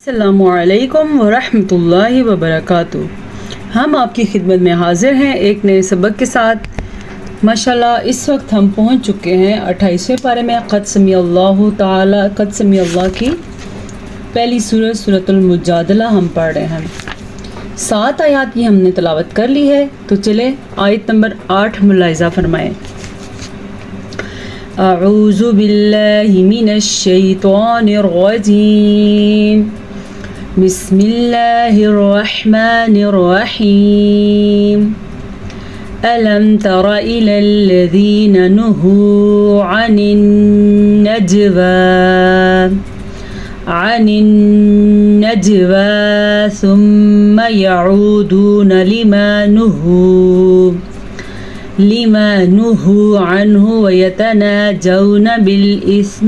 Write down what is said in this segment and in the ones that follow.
السلام علیکم ورحمۃ اللہ وبرکاتہ۔ ہم آپ کی خدمت میں حاضر ہیں ایک نئے سبق کے ساتھ۔ ماشاءاللہ اس وقت ہم پہنچ چکے ہیں 28ویں پارے میں۔ قد سمی اللہ کی پہلی سورۃ المجادلہ ہم پڑھ رہے ہیں۔ 7 آیات کی ہم نے تلاوت کر لی ہے، تو چلے آیت نمبر 8 ملاحظہ فرمائیں۔ اعوذ باللہ من الشیطان الرجیم، بسم اللہ الرحمن الرحیم۔ ألم تر إلى الذين نهوا عن النجوى ثم يعودون لما نهوا عنه ويتناجون بالإثم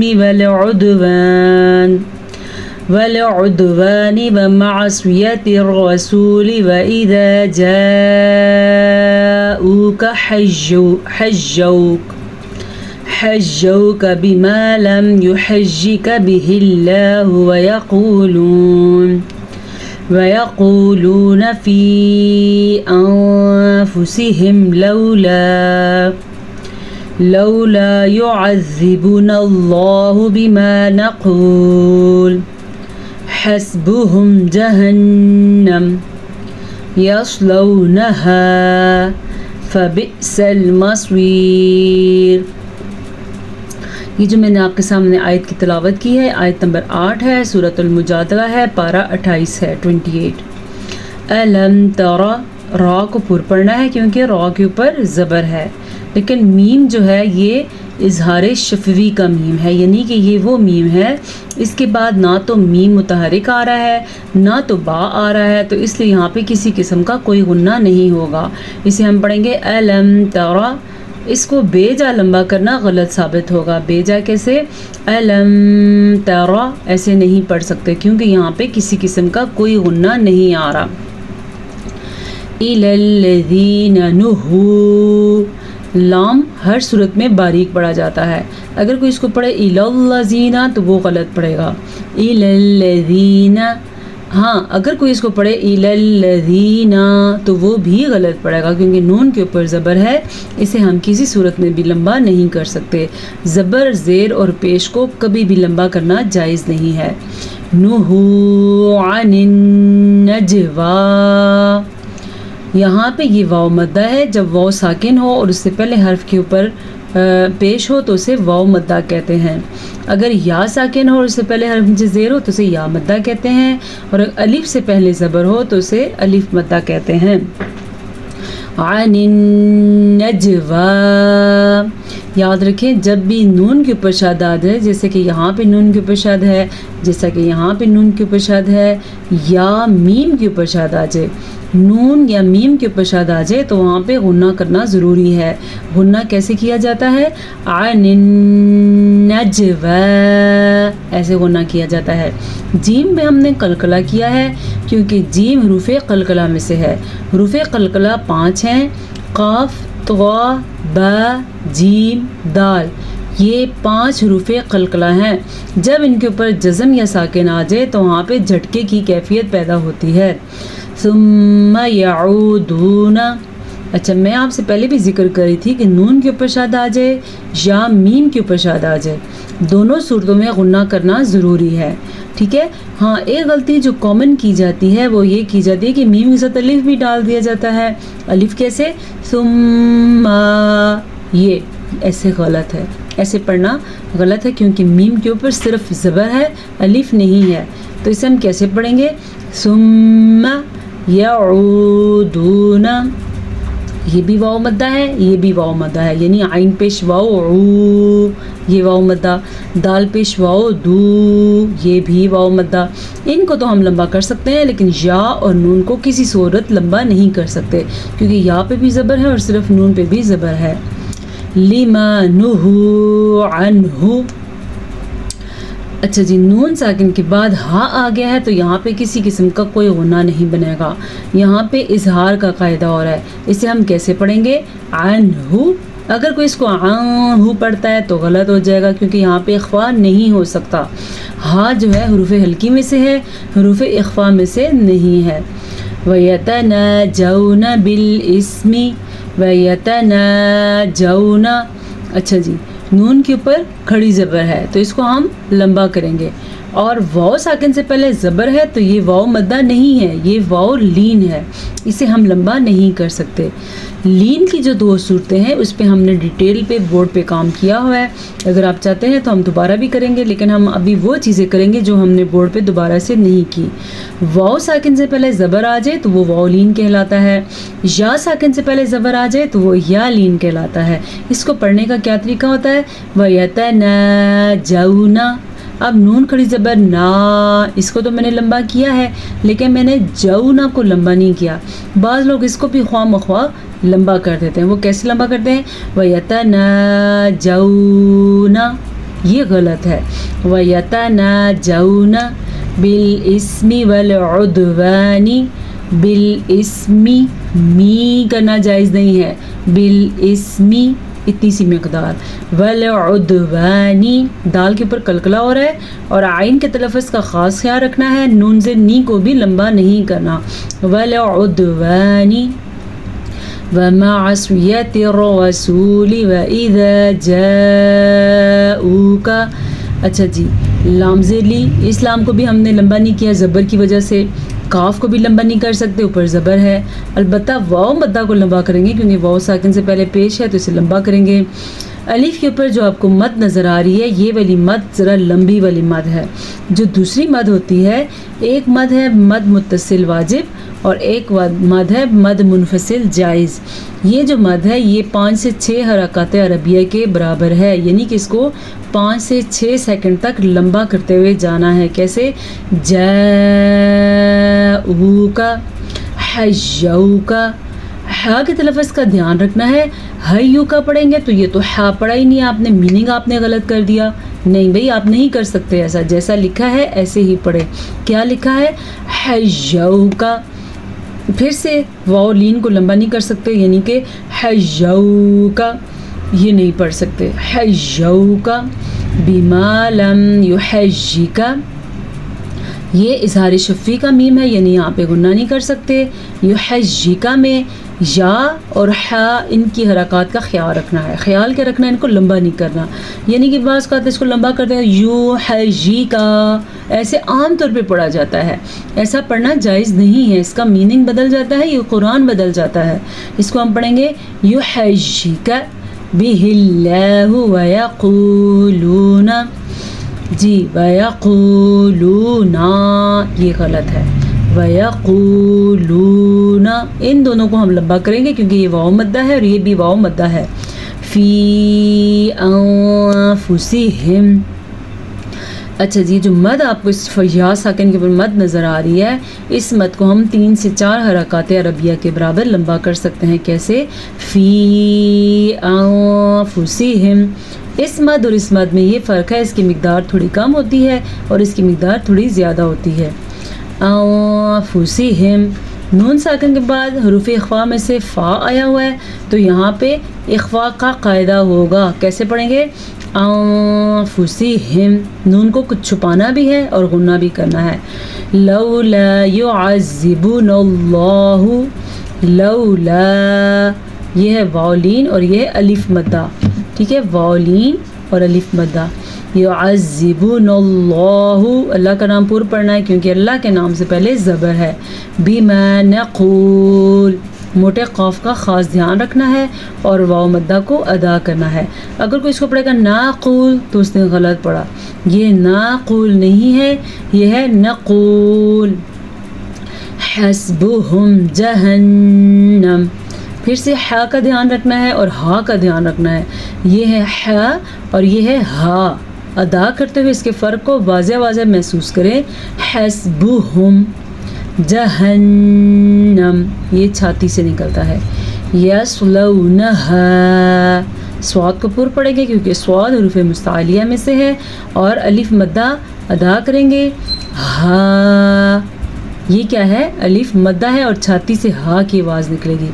والعدوان ومعصية الرسول وإذا جاءوك حجوك بما لم يحجك به الله ويقولون في أنفسهم لولا يعذبنا الله بما نقول حسبهم جهنم يصلونها فبئس المصير۔ یہ جو میں نے آپ کے سامنے آیت کی تلاوت کی ہے، آیت نمبر 8 ہے، سورۃ المجادلہ ہے، پارہ 28 ہے، 28۔ الم ترى، را کو پر پڑھنا ہے کیونکہ را کے اوپر زبر ہے، لیکن میم جو ہے یہ اظہار شفوی کا میم ہے، یعنی کہ یہ وہ میم ہے اس کے بعد نہ تو میم متحرک آ رہا ہے نہ تو با آ رہا ہے، تو اس لیے یہاں پہ کسی قسم کا کوئی غنہ نہیں ہوگا۔ اسے ہم پڑھیں گے الم ترى۔ اس کو بے جا لمبا کرنا غلط ثابت ہوگا۔ بے جا کیسے؟ الم ترى ایسے نہیں پڑھ سکتے کیونکہ یہاں پہ کسی قسم کا کوئی غنہ نہیں آ رہا۔ الی الذین نہوا، لام ہر صورت میں باریک پڑھا جاتا ہے، اگر کوئی اس کو پڑھے الی الذین تو وہ غلط پڑھے گا۔ الی الذین، ہاں اگر کوئی اس کو پڑھے الی الذین تو وہ بھی غلط پڑھے گا کیونکہ نون کے اوپر زبر ہے، اسے ہم کسی صورت میں بھی لمبا نہیں کر سکتے۔ زبر، زیر اور پیش کو کبھی بھی لمبا کرنا جائز نہیں ہے۔ نہوا عن النجوى، یہاں پہ یہ واو مدہ ہے، جب واو ساکن ہو اور اس سے پہلے حرف کے اوپر پیش ہو تو اسے واو مدہ کہتے ہیں۔ اگر یا ساکن ہو اور اس سے پہلے حرف نیچے زیر ہو تو اسے یا مدہ کہتے ہیں، اور اگر الف سے پہلے زبر ہو تو اسے الف مدہ کہتے ہیں۔ عن النجوى، یاد رکھیں جب بھی نون کے اوپر شاد آ جائے، جیسے کہ یہاں پہ نون کے اوپر شاد ہے، جیسا کہ یہاں پہ نون کے اوپر شاد ہے، یا میم کے اوپر شاد آ جائے، نون یا میم کے اوپر شاد آ جائے تو وہاں پہ غنہ کرنا ضروری ہے۔ غنہ کیسے کیا جاتا ہے؟ عن النجوى، ایسے غنہ کیا جاتا ہے۔ جیم میں ہم نے قلقلہ کیا ہے کیونکہ جیم حروف قلقلہ میں سے ہے۔ حروف قلقلہ 5 ہیں، قاف، طا، با، جیم، دال، یہ 5 حروف قلقلہ ہیں۔ جب ان کے اوپر جزم یا ساکن آ جائے تو وہاں پہ جھٹکے کی کیفیت پیدا ہوتی ہے۔ ثم يعودون، اچھا میں آپ سے پہلے بھی ذکر کری تھی کہ نون کے اوپر شاد آ جائے یا میم کے اوپر شاد آ جائے، دونوں صورتوں میں غنہ کرنا ضروری ہے، ٹھیک ہے۔ ہاں ایک غلطی جو کامن کی جاتی ہے وہ یہ کی جاتی ہے کہ میم کے ساتھ الف بھی ڈال دیا جاتا ہے۔ الف کیسے؟ ثم، یہ ایسے غلط ہے، ایسے پڑھنا غلط ہے کیونکہ میم کے اوپر صرف زبر ہے، الف نہیں ہے، تو اسے ہم کیسے پڑھیں گے؟ ثم يعودون، یہ بھی واو مدہ ہے، یہ بھی واو مدہ ہے، یعنی عین پیش واو عو، یہ واو مدہ، دال پیش واو دو، یہ بھی واو مدہ۔ ان کو تو ہم لمبا کر سکتے ہیں لیکن یا اور نون کو کسی صورت لمبا نہیں کر سکتے کیونکہ یا پہ بھی زبر ہے اور صرف نون پہ بھی زبر ہے۔ لما نہوا عنہ، اچھا جی، نون ساکن کے بعد ہا آ گیا ہے تو یہاں پہ کسی قسم کا کوئی غنہ نہیں بنے گا، یہاں پہ اظہار کا قاعدہ ہو رہا ہے، اسے ہم کیسے پڑھیں گے؟ عنہ، اگر کوئی اس کو ہو پڑھتا ہے تو غلط ہو جائے گا، کیونکہ یہاں پہ اخفا نہیں ہو سکتا. ہاں جو ہے حروف حلقی میں سے ہے، حروف اخفا میں سے نہیں ہے. وَيَتَنَاجَوْنَ بِالْإِسْمِ وَيَتَنَاجَوْنَ. اچھا جی، نون کے اوپر کھڑی زبر ہے تو اس کو ہم لمبا کریں گے، اور واو ساکن سے پہلے زبر ہے تو یہ واو مدہ نہیں ہے، یہ واو لین ہے، اسے ہم لمبا نہیں کر سکتے. لین کی جو 2 صورتیں ہیں اس پہ ہم نے ڈیٹیل پہ بورڈ پہ کام کیا ہوا ہے، اگر آپ چاہتے ہیں تو ہم دوبارہ بھی کریں گے، لیکن ہم ابھی وہ چیزیں کریں گے جو ہم نے بورڈ پہ دوبارہ سے نہیں کی. واو ساکن سے پہلے زبر آ جائے تو وہ واو لین کہلاتا ہے، یا ساکن سے پہلے زبر آ جائے تو وہ یا لین کہلاتا ہے. اس کو پڑھنے کا کیا طریقہ ہوتا ہے؟ وَيَتَنَاجَوْنَ. اب نون کھڑی زبر نا، اس کو تو میں نے لمبا کیا ہے، لیکن میں نے جونا کو لمبا نہیں کیا. بعض لوگ اس کو بھی خواہ مخواہ لمبا کر دیتے ہیں. وہ کیسے لمبا کرتے ہیں؟ وَيَتَنَاجَوْنَ. یہ غلط ہے. وَيَتَنَاجَوْنَ بِالْإِسْمِ وَالْعُدْوَانِ. بالاسم می کرنا جائز نہیں ہے، بالاسم اتنی سی مقدار. والعدوانی، دال کے اوپر قلقلہ ہو رہا ہے اور عین کے تلفظ کا خاص خیال رکھنا ہے، نون سے نی کو بھی لمبا نہیں کرنا. والعدوانی. ومعصیت الرسول وإذا جاءوک. اچھا جی، لام زیر لی، اس لام کو بھی ہم نے لمبا نہیں کیا زبر کی وجہ سے. کاف کو بھی لمبا نہیں کر سکتے، اوپر زبر ہے. البتہ واو مدہ کو لمبا کریں گے کیونکہ واو ساکن سے پہلے پیش ہے تو اسے لمبا کریں گے. الف کے اوپر جو آپ کو مد نظر آ رہی ہے، یہ والی مد ذرا لمبی والی مد ہے. جو دوسری مد ہوتی ہے، ایک مد ہے مد متصل واجب اور ایک مد ہے مد منفصل جائز. یہ جو مد ہے یہ 5 سے 6 حرکات عربیہ کے برابر ہے، یعنی کہ اس کو 5 سے 6 سیکنڈ تک لمبا کرتے ہوئے جانا ہے. کیسے؟ جاؤکا، حجوکا. ہا کے تلفظ کا دھیان رکھنا ہے. ہیو کا پڑھیں گے تو یہ تو ہا پڑھا ہی نہیں، آپ نے میننگ آپ نے غلط کر دیا. نہیں بھئی، آپ نہیں کر سکتے ایسا، جیسا لکھا ہے ایسے ہی پڑھے. کیا لکھا ہے؟ حجوکا. پھر سے واو لین کو لمبا نہیں کر سکتے، یعنی کہ حجوکا یہ نہیں پڑھ سکتے. حجوکا. بما لم یحجک، یہ اظہار شفی کا میم ہے، یعنی یہاں پہ غنہ نہیں کر سکتے. یحجکا میں یا اور حا ان کی حرکات کا خیال رکھنا ہے. خیال کیا رکھنا ہے؟ ان کو لمبا نہیں کرنا. یعنی کہ بعض اوقات اس کو لمبا کرتے ہیں، یحجکا ایسے عام طور پہ پڑھا جاتا ہے. ایسا پڑھنا جائز نہیں ہے، اس کا میننگ بدل جاتا ہے، یہ قرآن بدل جاتا ہے. اس کو ہم پڑھیں گے یحجک بہ اللہ ویقولون. جی ویقولون یہ غلط ہے. ویقولون ان دونوں کو ہم لمبا کریں گے کیونکہ یہ واو مدہ ہے اور یہ بھی واو مدہ ہے. فی انفسہم. اچھا جی، جو مد آپ کو اس یا ساکن کے اوپر مد نظر آ رہی ہے، اس مد کو ہم 3 سے 4 حرکات عربیہ کے برابر لمبا کر سکتے ہیں. کیسے؟ فی انفسہم. اس مد اور اس مد میں یہ فرق ہے، اس کی مقدار تھوڑی کم ہوتی ہے اور اس کی مقدار تھوڑی زیادہ ہوتی ہے. انفسہم. نون ساکن کے بعد حروف اخفا میں سے فا آیا ہوا ہے تو یہاں پہ اخفا کا قاعدہ ہوگا. کیسے پڑھیں گے؟ انفسہم. نون کو کچھ چھپانا بھی ہے اور غنہ بھی کرنا ہے. لولا یعذبنا اللہ. لولا یہ ہے واولین اور یہ ہے الف مدہ. ٹھیک ہے، واولین اور الف مدہ. یعذبنا اللہ، اللہ کا نام پور پڑھنا ہے کیونکہ اللہ کے نام سے پہلے زبر ہے. بما نقول، موٹے قاف کا خاص دھیان رکھنا ہے اور واو مدہ کو ادا کرنا ہے. اگر کوئی اس کو پڑھے گا ناقول تو اس نے غلط پڑھا. یہ ناقول نہیں ہے، یہ ہے نقول. حسبہم جہنم. پھر سے ہا کا دھیان رکھنا ہے اور ہا کا دھیان رکھنا ہے. یہ ہے ہا اور یہ ہے ہا. ادا کرتے ہوئے اس کے فرق کو واضح واضح محسوس کریں. حسبہم جہنم یہ چھاتی سے نکلتا ہے. یصلونہا، سواد کو پر پڑیں گے کیونکہ سواد حروف مستعلیہ میں سے ہے اور الف مدہ ادا کریں گے. ہا یہ کیا ہے؟ الف مدہ ہے اور چھاتی سے ہا کی آواز نکلے گی.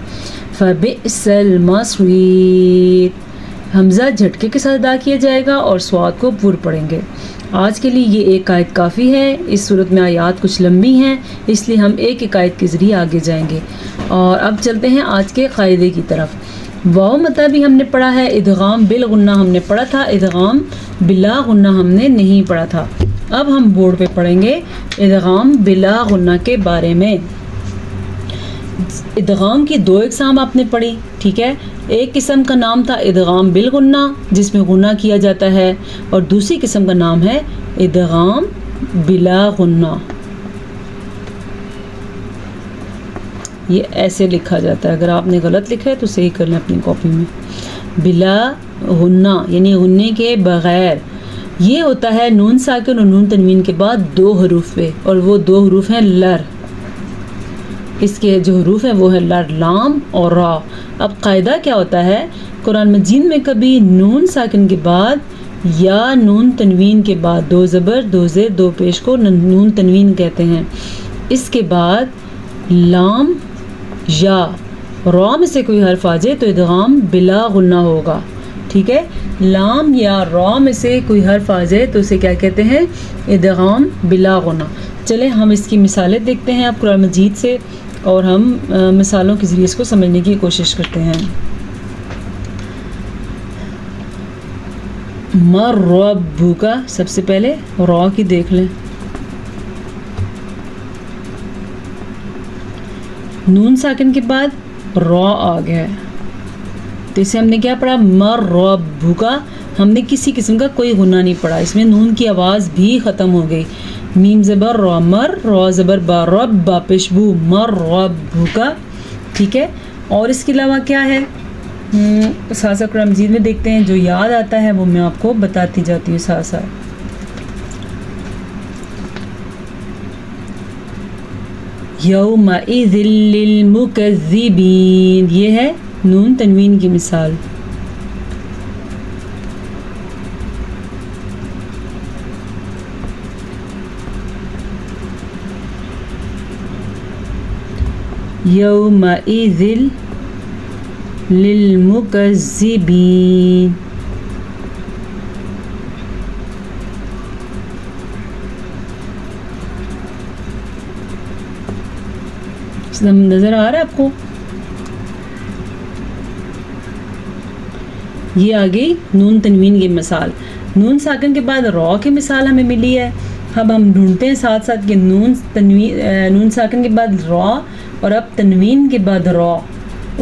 فبئس المصیر، حمزہ جھٹکے کے ساتھ ادا کیا جائے گا اور صاد کو پر پڑھیں گے۔ آج کے لیے یہ ایک آیت کافی ہے۔ اس صورت میں آیات کچھ لمبی ہیں، اس لیے ہم ایک ایک آیت کے ذریعے آگے جائیں گے۔ اور اب چلتے ہیں آج کے قاعدے کی طرف۔ واو مدہ بھی ہم نے پڑھا ہے، ادغام بالغنہ ہم نے پڑھا تھا، ادغام بلا غنہ ہم نے نہیں پڑھا تھا۔ اب ہم بورڈ پہ پڑھیں گے ادغام بلا غنہ کے بارے میں۔ ادغام کی دو اقسام آپ نے پڑھی، ٹھیک ہے۔ ایک قسم کا نام تھا ادغام بالغنہ جس میں غنہ کیا جاتا ہے، اور دوسری قسم کا نام ہے ادغام بلا غنہ۔ یہ ایسے لکھا جاتا ہے، اگر آپ نے غلط لکھا ہے تو صحیح کر لیں اپنی کاپی میں۔ بلا غنہ یعنی غنے کے بغیر، یہ ہوتا ہے نون ساکن اور نون تنوین کے بعد دو حروف پہ، اور وہ دو حروف ہیں لر۔ اس کے جو حروف ہیں وہ ہیں لر، لام اور را۔ اب قاعدہ کیا ہوتا ہے، قرآن مجید میں کبھی نون ساکن کے بعد یا نون تنوین کے بعد دو زبر دو زیر دو پیش کو نون تنوین کہتے ہیں، اس کے بعد لام یا را میں سے کوئی حرف آ جائے تو ادغام بلا غنہ ہوگا، ٹھیک ہے۔ لام یا را میں سے کوئی حرف آ جائے تو اسے کیا کہتے ہیں، ادغام بلا غنہ۔ چلیں ہم اس کی مثالیں دیکھتے ہیں اب قرآن مجید سے، اور ہم مثالوں کے ذریعے اس کو سمجھنے کی کوشش کرتے ہیں۔ مر ربک، سب سے پہلے را کی دیکھ لیں، نون ساکن کے بعد را آ گیا ہے، تو اسے ہم نے کیا پڑھا، مر ربک، ہم نے کسی قسم کا کوئی غنہ نہیں پڑھا، اس میں نون کی آواز بھی ختم ہو گئی۔ میم زبر را مر، را زبر با رب با پیشبو مر ربک، ٹھیک ہے۔ اور اس کے علاوہ کیا ہے، ساتھ ساتھ قرآن مجید میں دیکھتے ہیں، جو یاد آتا ہے وہ میں آپ کو بتاتی جاتی ہوں ساتھ ساتھ۔ یومئذ للمکذبین، یہ ہے نون تنوین کی مثال۔ یومئذ للمکذبین، نظر آ رہا ہے آپ کو، یہ آ گئی نون تنوین کی مثال۔ نون ساکن کے بعد را کی مثال ہمیں ملی ہے۔ اب ہم ڈھونڈتے ہیں ساتھ ساتھ کہ نون ساکن کے بعد را اور اب تنوین کے بعد را،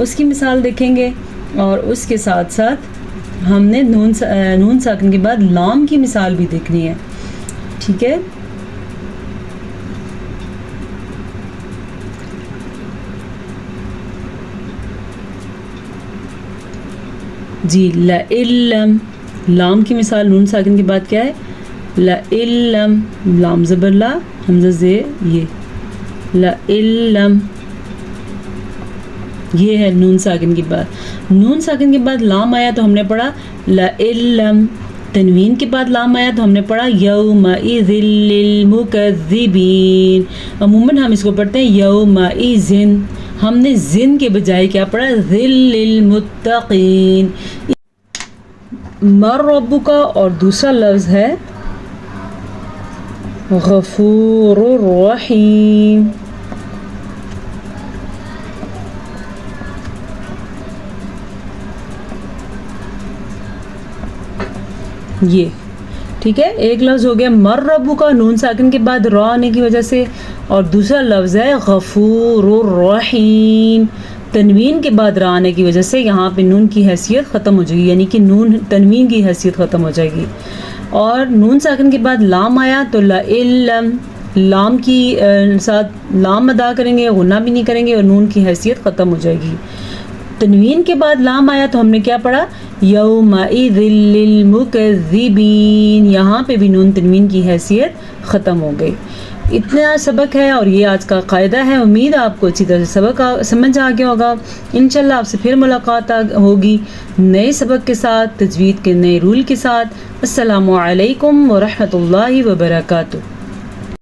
اس کی مثال دیکھیں گے، اور اس کے ساتھ ساتھ ہم نے نون ساکن کے بعد لام کی مثال بھی دیکھنی ہے، ٹھیک ہے۔ جی لَإِلَّمْ، لام کی مثال نون ساکن کے بعد کیا ہے، لَإِلَّمْ، لام زبر لا حمزہ زیر یہ، لَإِلَّمْ، یہ ہے نون ساکن کے بعد۔ نون ساکن کے بعد لام آیا تو ہم نے پڑھا لَإِلَّمْ، تنوین کے بعد لام آیا تو ہم نے پڑھا یومئذ للمکذبین۔ عموماً ہم اس کو پڑھتے ہیں یومئذ، ہم نے زن کے بجائے کیا پڑھا، ذل للمتقین۔ مر ربک اور دوسرا لفظ ہے غفور الرحیم، یہ ٹھیک ہے۔ ایک لفظ ہو گیا مر ربک کا نون ساکن کے بعد را آنے کی وجہ سے، اور دوسرا لفظ ہے غفور الرحیم، تنوین کے بعد را آنے کی وجہ سے یہاں پہ نون کی حیثیت ختم ہو جائے گی، یعنی کہ نون تنوین کی حیثیت ختم ہو جائے گی۔ اور نون ساکن کے بعد لام آیا تو لَإِلَّمْ، لام کی ساتھ لام ادا کریں گے، غنہ بھی نہیں کریں گے، اور نون کی حیثیت ختم ہو جائے گی۔ تنوین کے بعد لام آیا تو ہم نے کیا پڑھا، یومئذ للمکذبین، یہاں پہ بھی نون تنوین کی حیثیت ختم ہو گئی۔ اتنا سبق ہے اور یہ آج کا قاعدہ ہے۔ امید آپ کو اچھی طرح سے سبق سمجھ آ گیا ہوگا۔ انشاءاللہ آپ سے پھر ملاقات ہوگی نئے سبق کے ساتھ، تجوید کے نئے رول کے ساتھ۔ السلام علیکم ورحمۃ اللہ وبرکاتہ۔